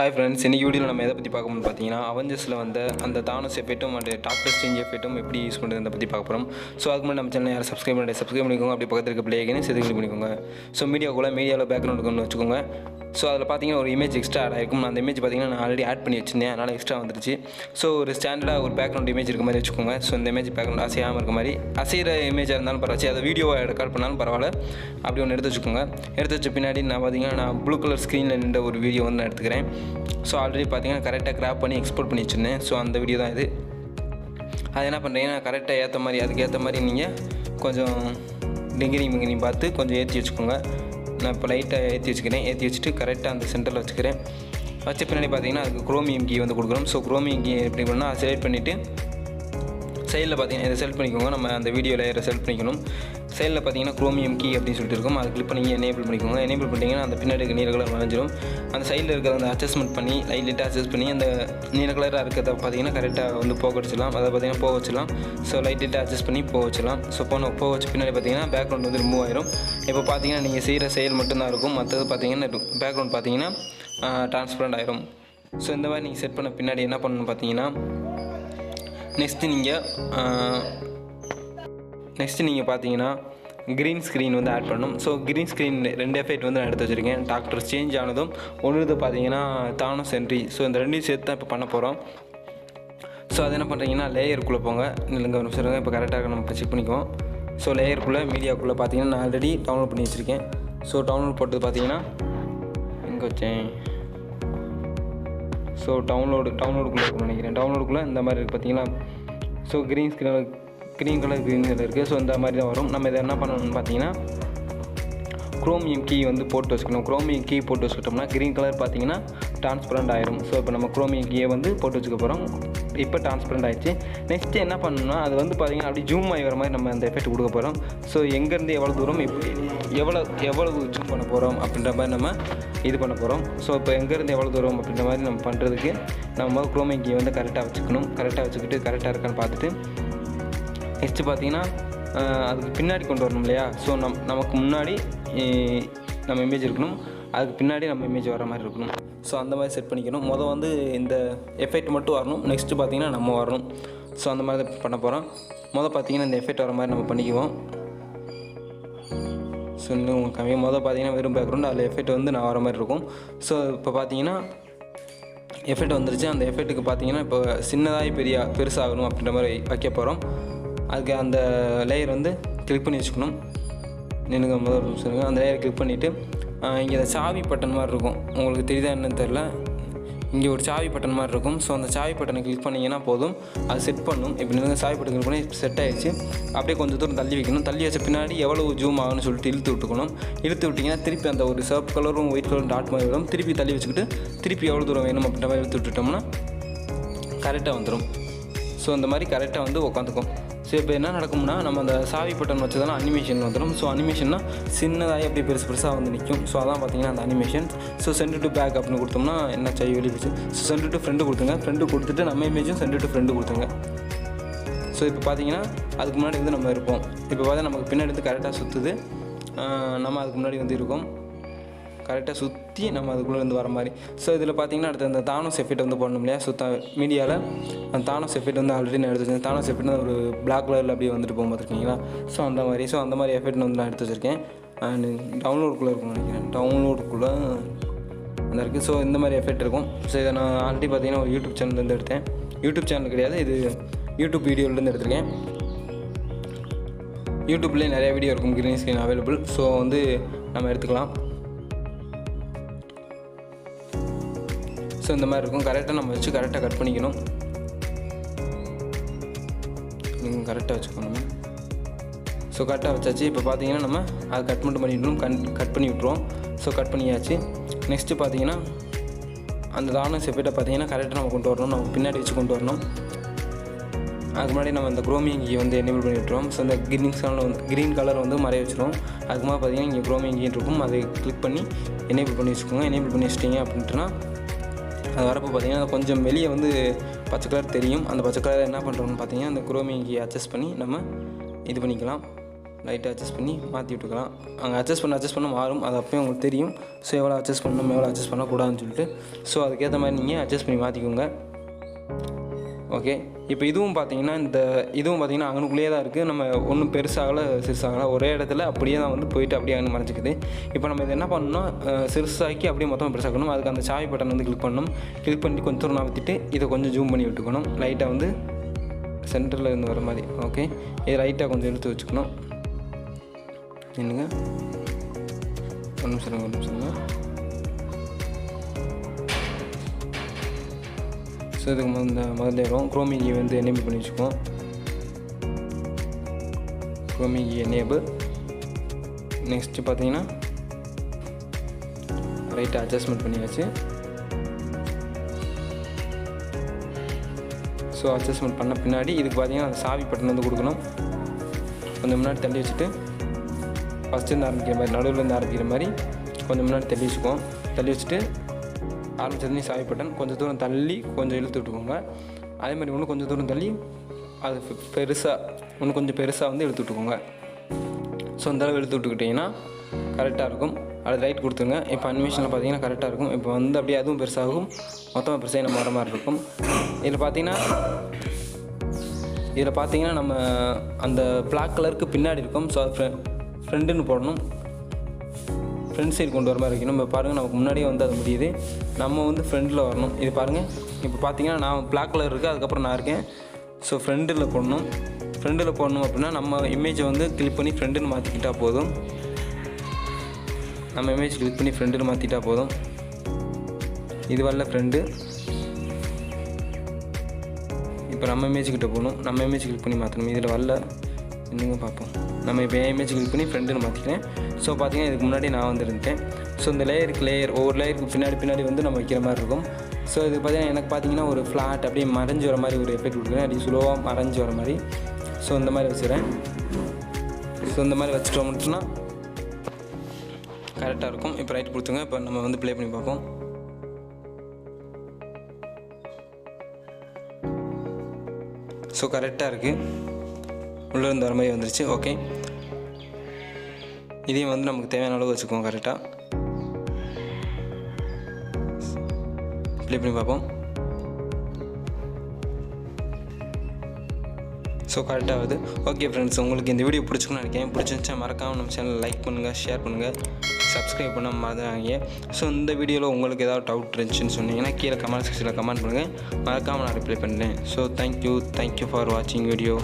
Hi friends, இன்றைக்கி வீடியோவில் நம்ம எதை பற்றி பார்க்கணும்னு பார்த்தீங்கன்னா அவெஞ்சர்ஸில் வந்து அந்த தானோஸ் எஃபெக்ட்டும் அண்ட் டாக்டர் ஸ்ட்ரேஞ்ச் எஃபெக்ட்டும் எப்படி யூஸ் பண்ணுறதை பற்றி பார்க்க போகிறோம். ஸோ அதுக்கு முன்னாடி நம்ம சேனல் யாரும் சப்ஸ்கிரைப் பண்ணிக்கோங்க. அப்படி பக்கத்தில் இருக்க பிளே ஐக்கனை கிளிக் பண்ணிக்கோங்க. ஸோ மீடியாவில் பேக்ரவுண்டுக்கு ஒன்று வச்சுக்கோங்க. ஸோ அதில் பார்த்தீங்கன்னா ஒரு இமேஜ் எக்ஸ்ட்ரா ஆட் ஆகிருக்கும். அந்த இமேஜ் பார்த்தீங்கன்னா நான் ஆல்ரெடி ஆட் பண்ணி வச்சிருந்தேன், அதனால் எக்ஸ்ட்ரா வந்துருச்சு. ஸோ ஒரு ஸ்டாண்டர்டாக ஒரு பேக்ரவுண்ட் இமேஜ் இருக்க மாதிரி வச்சுக்கோங்க. ஸோ இந்த இமேஜ் பேக்ரவுண்ட் அசையாமல் இருக்க மாதிரி, அசைகிற இமேஜாக இருந்தாலும் பரவாயில்ல, அதை வீடியோவை ரெக்கார்ட் பண்ணாலும் பரவாயில்ல, அப்படி ஒன்று எடுத்து வச்சுக்கோங்க. எடுத்து வச்ச பின்னாடி நான் ப்ளூ கலர் ஸ்க்ரீனில் நின்ற ஒரு வீடியோ வந்து நான் எடுத்துக்கிறேன். ஸோ ஆல்ரெடி பார்த்தீங்கன்னா கரெக்டாக கிராப் பண்ணி எக்ஸ்போர்ட் பண்ணி வச்சுருந்தேன். ஸோ அந்த வீடியோ தான் இது. அது என்ன பண்ணுறீங்கன்னா கரெக்டாக அதுக்கேற்ற மாதிரி நீங்கள் கொஞ்சம் டிகிரி பார்த்து கொஞ்சம் ஏற்றி வச்சுக்கோங்க. நான் இப்போ லைட்டாக ஏற்றி வச்சுட்டு கரெக்டாக அந்த சென்டரில் வச்சுக்கிறேன். வச்ச பின்னாடி பார்த்தீங்கன்னா அதுக்கு குரோமியம் கீ வந்து கொடுக்குறோம். ஸோ குரோமியம் கீ எப்படி பண்ணால் அதை செலக்ட் பண்ணிவிட்டு சைடில் பார்த்தீங்கன்னா இதை செலக்ட் பண்ணிக்கோங்க. நம்ம அந்த வீடியோ லேயரை செலக்ட் பண்ணிக்கணும். சைடில் பார்த்தீங்கன்னா குரோமியம் கீ அப்படின்னு சொல்லிட்டு இருக்கும். அதை கிளிக் பண்ணி எனேபிள் பண்ணிக்கோங்க. எனேபிள் பண்ணிட்டீங்கன்னா அந்த பின்னாடி இருக்க நீல கலர் வரைஞ்சிடும். அந்த சைடில் இருக்கிற அந்த அட்ஜஸ்ட்மெண்ட் பண்ணி லைட்டாக அட்ஜஸ்ட் பண்ணி அந்த நீல கலராக இருக்கிறத பார்த்தீங்கன்னா கரெக்டாக வந்து போக வச்சிடலாம். அதை பார்த்தீங்கன்னா போக வச்சிடலாம். ஸோ லைட்டாக அட்ஜஸ்ட் பண்ணி போக வச்சிடலாம். ஸோ போக வச்ச பின்னாடி பார்த்தீங்கன்னா பேக்ரவுண்ட் வந்து ரிமூவ் ஆயிரும். இப்போ பார்த்தீங்கன்னா நீங்கள் செய்கிற செயல் மட்டும்தான் இருக்கும். மற்றது பார்த்தீங்கன்னா பேக்ரவுண்ட் பார்த்தீங்கன்னா டிரான்ஸ்பரண்ட் ஆயிரும். ஸோ இந்த மாதிரி நீங்கள் செட் பண்ண பின்னாடி என்ன பண்ணணும்னு பார்த்தீங்கன்னா நெக்ஸ்ட்டு நீங்கள் பார்த்தீங்கன்னா க்ரீன் ஸ்க்ரீன் வந்து ஆட் பண்ணணும். ஸோ க்ரீன் ஸ்க்ரீன் 2 எஃபெக்ட் வந்து நான் எடுத்து வச்சுருக்கேன். டாக்டர் சேஞ்ச் ஆனதும் ஒன்று பார்த்தீங்கன்னா தானோஸ் என்ட்ரி. ஸோ இந்த ரெண்டையும் சேர்த்து தான் இப்போ பண்ண போகிறோம். ஸோ அது என்ன பண்ணுறீங்கன்னா லேயருக்குள்ளே போங்க. இல்லைங்க ஒரு நிமிஷம், இப்போ கரெக்டாக நம்ம செக் பண்ணிக்குவோம். ஸோ லேயருக்குள்ளே மீடியாவுக்குள்ளே பார்த்தீங்கன்னா நான் ஆல்ரெடி டவுன்லோட் பண்ணி வச்சுருக்கேன். ஸோ டவுன்லோட் போட்டது பார்த்தீங்கன்னா எங்கே வச்சேன்? ஸோ டவுன்லோடுக்குள்ளே இருக்குன்னு நினைக்கிறேன். டவுன்லோடுக்குள்ளே இந்த மாதிரி இருக்குது பார்த்தீங்களா? ஸோ க்ரீன் கலர் இருக்குது. ஸோ இந்த மாதிரி தான் வரும். நம்ம இதை என்ன பண்ணணும்னு பார்த்தீங்கன்னா குரோமியம் கீ வந்து போட்டு வச்சுக்கணும். குரோமியம் கீ போட்டு வச்சுக்கிட்டோம்னா க்ரீன் கலர் பார்த்தீங்கன்னா டிரான்ஸ்பரண்ட் ஆயிரும். ஸோ இப்போ நம்ம குரோமியம் கீயை வந்து போட்டு வச்சுக்க போகிறோம். இப்போ டிரான்ஸ்பரண்ட் ஆகிடுச்சு. நெக்ஸ்ட்டு என்ன பண்ணணும்னா அது வந்து பார்த்திங்கன்னா அப்படி ஜூம் ஆகி வர மாதிரி நம்ம அந்த எஃபெக்ட் கொடுக்க போகிறோம். ஸோ எங்கேருந்து எவ்வளோ தூரம் எவ்வளவு ஜூம் பண்ண போகிறோம் அப்படின்ற மாதிரி நம்ம இது பண்ண போகிறோம். ஸோ இப்போ எங்கேருந்து எவ்வளோ தூரம் அப்படின்ற மாதிரி நம்ம பண்ணுறதுக்கு நம்ம குரோமியம் கீ வந்து கரெக்டாக வச்சுக்கணும். கரெக்டாக வச்சுக்கிட்டு கரெக்டாக இருக்கான்னு பார்த்துட்டு நெக்ஸ்ட்டு பார்த்தீங்கன்னா அதுக்கு பின்னாடி கொண்டு வரணும் இல்லையா? ஸோ நமக்கு முன்னாடி நம்ம இமேஜ் இருக்கணும், அதுக்கு பின்னாடி நம்ம இமேஜ் வர மாதிரி இருக்கணும். ஸோ அந்த மாதிரி செட் பண்ணிக்கணும். வந்து இந்த எஃபெக்ட் மட்டும் வரணும். நெக்ஸ்ட்டு பார்த்தீங்கன்னா நம்ம வரணும். ஸோ அந்த மாதிரி தான் பண்ண போகிறோம். பார்த்தீங்கன்னா இந்த எஃபெக்ட் வர மாதிரி நம்ம பண்ணிக்குவோம். ஸோ இன்னும் கம்மியாக பார்த்தீங்கன்னா வெறும் பேக்ரவுண்ட், அதில் எஃபெக்ட் வந்து நான் வர மாதிரி இருக்கும். ஸோ இப்போ பார்த்தீங்கன்னா எஃபெக்ட் வந்துருச்சு. அந்த எஃபெக்ட்டுக்கு பார்த்தீங்கன்னா இப்போ சின்னதாகி பெருசாகணும் அப்படின்ற மாதிரி வைக்க போகிறோம். அதுக்கு அந்த லேயர் வந்து கிளிக் பண்ணி வச்சுக்கணும். நினைங்க சொல்லுங்கள். அந்த லேயரை கிளிக் பண்ணிவிட்டு இங்கே அந்த சாவி பட்டன் மாதிரி இருக்கும். உங்களுக்கு தெரியுதா என்னன்னு தெரில. இங்கே ஒரு சாவி பட்டன் மாதிரி இருக்கும். ஸோ அந்த சாவி பட்டனை கிளிக் பண்ணிங்கன்னா போதும், அது செட் பண்ணும். இப்போ நீங்கள் சாவி பட்டன் கிளிக் பண்ணி செட் ஆகிடுச்சு. அப்படியே கொஞ்சம் தூரம் தள்ளி வைக்கணும். தள்ளி வச்ச பின்னாடி எவ்வளோ ஜூம் ஆகுன்னு சொல்லிட்டு இழுத்து விட்டிங்கன்னா திருப்பி அந்த ஒரு சிவப்பு கலரும் ஒயிட் கலரும் டாட் மாதிரி வரும். திருப்பி தள்ளி வச்சுக்கிட்டு திருப்பி எவ்வளோ தூரம் வேணும் அப்படின்ற மாதிரி இழுத்து விட்டுட்டோம்னா கரெக்டாக வந்துடும். ஸோ இந்த மாதிரி கரெக்டாக வந்து உட்காந்துக்கும். ஸோ இப்போ என்ன நடக்கும்னா நம்ம அந்த சாவி பட்டன் வச்சதெல்லாம் அனிமேஷன் வந்துடும். ஸோ அனிமேஷன்னா சின்னதாகி அப்படியே பெருசாக வந்து நிற்கும். ஸோ அதான் பார்த்தீங்கன்னா அந்த animation. So centre to back அப்படின்னு கொடுத்தோம்னா என்ன சாய் வெளியே போச்சு. ஸோ சென்டர் டு ஃப்ரெண்டு கொடுத்துட்டு நம்ம இமேஜும் சென்டர் டு ஃப்ரெண்டு கொடுத்துருங்க. ஸோ இப்போ பார்த்தீங்கன்னா அதுக்கு முன்னாடி வந்து நம்ம இருப்போம். இப்போ பார்த்தா நமக்கு பின்னாடி வந்து கரெக்டாக சுற்றுது. நம்ம அதுக்கு முன்னாடி வந்து இருக்கோம். கரெக்டாக சுற்றி நம்ம அதுக்குள்ளே இருந்து வர மாதிரி. ஸோ இதில் பார்த்தீங்கன்னா அடுத்து அந்த தானோஸ் எஃபெக்ட் வந்து போடணும் இல்லையா? மீடியாவில் அந்த தானோஸ் எஃபெக்ட் வந்து ஆல்ரெடி நான் எடுத்து வச்சிருக்கேன். தானோஸ் எஃபெக்ட் ஒரு பிளாக் கலரில் அப்படியே வந்துட்டு போகும் பார்த்துருக்கீங்களா? ஸோ அந்த மாதிரி எஃபெக்ட் வந்து நான் எடுத்து வச்சுருக்கேன். அண்ட் டவுன்லோடுக்குள்ளே இருக்கும்னு நினைக்கிறேன். டவுன்லோடுக்குள்ளே அந்த இருக்குது. ஸோ இந்த மாதிரி எஃபெக்ட் இருக்கும். ஸோ இதை நான் ஆல்ரெடி பார்த்தீங்கன்னா ஒரு யூடியூப் சேனல்லேருந்து எடுத்தேன். யூடியூப் சேனல் கிடையாது, இது யூடியூப் வீடியோலேருந்து எடுத்திருக்கேன். யூடியூப்லேயே நிறைய வீடியோ இருக்கும் க்ரீன் ஸ்க்ரீன் அவைலபிள். ஸோ வந்து நம்ம எடுத்துக்கலாம். ஸோ இந்த மாதிரி இருக்கும். கரெக்டாக நம்ம வச்சு கரெக்டாக கட் பண்ணிக்கணும். நீங்கள் கரெக்டாக வச்சுக்கணும். ஸோ கரெக்டாக வச்சாச்சு. இப்போ பார்த்தீங்கன்னா நம்ம அதை கட் பண்ணி விட்ருவோம். ஸோ கட் பண்ணியாச்சு. நெக்ஸ்ட்டு பார்த்தீங்கன்னா அந்த தானோஸ் எஃபெக்ட்டை பார்த்தீங்கன்னா கரெக்டாக நம்ம கொண்டு வரணும். நம்ம பின்னாடி வச்சு கொண்டு வரணும். அதுக்கு முன்னாடி நம்ம அந்த குரோமியம் கீ வந்து எனேபிள் பண்ணி விட்டுருவோம். ஸோ அந்த க்ரீன் கலர் வந்து மறைய வச்சுருவோம். அதுக்கு மாதிரி பார்த்தீங்கன்னா இங்கே குரோமியம் கீன்னு இருக்கும். அதை கிளிக் பண்ணி எனேபிள் பண்ணி வச்சுக்கோங்க. எனேபிள் பண்ணி வச்சிட்டிங்க அப்படின்ட்டுனா அது வரப்போ பார்த்தீங்கன்னா கொஞ்சம் வெளியே வந்து பச்சை கலர் தெரியும். அந்த பச்சை கலர் என்ன பண்ணுறோம்னு பார்த்தீங்கன்னா அந்த குரோமியம் கீயை அட்ஜஸ்ட் பண்ணி நம்ம இது பண்ணிக்கலாம். லைட்டாக அட்ஜஸ்ட் பண்ணி மாற்றி விட்டுக்கலாம். அங்கே அட்ஜஸ்ட் பண்ண மாறும், அது அப்போயும் உங்களுக்கு தெரியும். ஸோ எவ்வளோ அட்ஜஸ்ட் பண்ணணும் எவ்வளோ அட்ஜஸ்ட் பண்ணக்கூடாதுன்னு சொல்லிட்டு ஸோ அதுக்கேற்ற மாதிரி நீங்கள் அட்ஜஸ்ட் பண்ணி மாற்றிக்கோங்க. ஓகே, இப்போ இதுவும் பார்த்தீங்கன்னா அங்கனுக்குள்ளேயே தான் இருக்குது. நம்ம ஒன்றும் பெருசாகலை சிறுசாகலை, ஒரே இடத்துல அப்படியே தான் வந்து போயிட்டு அப்படியே அங்கே மறைஞ்சிக்குது. இப்போ நம்ம இதை என்ன பண்ணணும்னா சிறுசாக்கி அப்படியே மொத்தமாக பெருசாக்கணும். அதுக்கு அந்த சாவி பட்டன் வந்து கிளிக் பண்ணணும். கிளிக் பண்ணி கொஞ்சம் தூரம் நகர்த்திட்டு இதை கொஞ்சம் ஜூம் பண்ணி விட்டுக்கணும். லைட்டாக வந்து சென்டரில் இருந்து வர மாதிரி. ஓகே, இதை லைட்டாக கொஞ்சம் எடுத்து வச்சுக்கணும். என்னங்க ஒரு நிமிஷம். ஸோ இதுக்கு முதல்ல வரும் குரோமிங்கி வந்து எனேபிள் பண்ணி வச்சுக்குவோம். குரோமிங்கி எனேபிள். நெக்ஸ்ட்டு பார்த்தீங்கன்னா ரைட்டாக அட்ஜஸ்ட்மெண்ட் பண்ணியாச்சு. ஸோ அட்ஜஸ்ட்மெண்ட் பண்ண பின்னாடி இதுக்கு பார்த்தீங்கன்னா அந்த சாவி பட்டன் வந்து கொடுக்கணும். கொஞ்சம் முன்னாடி தள்ளி வச்சுட்டு ஃபஸ்ட்டு இருந்து ஆரம்பிக்கிற மாதிரி நடுவில் இருந்து ஆரம்பிக்கிற மாதிரி கொஞ்சம் முன்னாடி தள்ளி வச்சுக்குவோம். தள்ளி வச்சுட்டு ஆரம்பிச்சதுலேயும் சாவி பட்டன் கொஞ்சம் தூரம் தள்ளி கொஞ்சம் இழுத்து விட்டுக்கோங்க. அதே மாதிரி இன்னும் கொஞ்சம் தூரம் தள்ளி அது இன்னும் கொஞ்சம் பெருசாக வந்து இழுத்து விட்டுக்கோங்க. ஸோ இந்த அளவு இழுத்து விட்டுக்கிட்டிங்கன்னா கரெக்டாக இருக்கும். அது ரைட் கொடுத்துருங்க. இப்போ அனிமேஷனில் பார்த்தீங்கன்னா கரெக்டாக இருக்கும். இப்போ வந்து அப்படியே அதுவும் பெருசாகும், மொத்தமாக பெருசாக நம்ம வர மாதிரி இருக்கும். இதில் பார்த்தீங்கன்னா நம்ம அந்த பிளாக் கலருக்கு பின்னாடி இருக்கும். ஸோ அது ஃப்ரெண்டுன்னு போடணும். ஃப்ரண்ட் சைடு கொண்டு வர மாதிரி வைக்கணும். இப்போ பாருங்கள் நமக்கு முன்னாடியே வந்து அது முடியுது. நம்ம வந்து ஃப்ரெண்டில் வரணும். இது பாருங்கள், இப்போ பார்த்தீங்கன்னா நான் பிளாக் கலர் இருக்குது, அதுக்கப்புறம் நான் இருக்கேன். ஸோ ஃப்ரெண்டில் போடணும் அப்படின்னா நம்ம இமேஜை வந்து கிளிக் பண்ணி ஃப்ரெண்டுன்னு மாற்றிக்கிட்டால் போதும். இது வரல ஃப்ரெண்டு. இப்போ நம்ம இமேஜ்கிட்ட போகணும். நம்ம இமேஜ் கிளிக் பண்ணி மாற்றணும். இதில் வரல, இன்னுங்க பார்ப்போம். நம்ம இப்போ என் இமேஜ் கிளிக் பண்ணி ஃப்ரெண்டுன்னு மாற்றிக்கிறேன். ஸோ பார்த்தீங்கன்னா இதுக்கு முன்னாடி நான் வந்து இருந்தேன். ஸோ இந்த லேயர் ஒவ்வொரு லேயருக்கு பின்னாடி வந்து நம்ம வைக்கிற மாதிரி இருக்கும். ஸோ இது பார்த்தீங்கன்னா எனக்கு பார்த்தீங்கன்னா ஒரு ஃப்ளாட் அப்படியே மறைஞ்சு வர மாதிரி ஒரு எஃபெக்ட் கொடுக்குறேன். அப்படி ஸ்லோவாக மறைஞ்சு வர மாதிரி. ஸோ இந்த மாதிரி வச்சுக்கிறேன். ஸோ இந்த மாதிரி வச்சுட்டோம் மட்டும்னா கரெக்டாக இருக்கும். இப்போ ரைட் கொடுத்துங்க. இப்போ நம்ம வந்து ப்ளே பண்ணி பார்ப்போம். ஸோ கரெக்டாக இருக்குது, உள்ளே இருந்து வர மாதிரி வந்துருச்சு. ஓகே, இதையும் வந்து நமக்கு தேவையான அளவு வச்சுக்குவோம். கரெக்டாக ப்ளே பண்ணி பார்ப்போம். ஸோ கரெக்டாக ஆகுது. ஓகே ஃப்ரெண்ட்ஸ், உங்களுக்கு இந்த வீடியோ பிடிச்சிக்கணும்னு நினைக்கிறேன். பிடிச்சிருந்துச்சா மறக்காமல் நம்ம சேனல் லைக் பண்ணுங்கள், ஷேர் பண்ணுங்கள், சப்ஸ்கிரைப் பண்ண மறந்துடாதீங்க. ஸோ இந்த வீடியோவில் உங்களுக்கு ஏதாவது டவுட் இருந்துச்சுன்னு சொன்னீங்கன்னா கீழே கமெண்ட் செக்ஷனில் கமெண்ட் பண்ணுங்கள். மறக்காமல் நான் ரிப்ளை பண்ணுறேன். ஸோ தேங்க்யூ ஃபார் வாட்சிங் வீடியோ.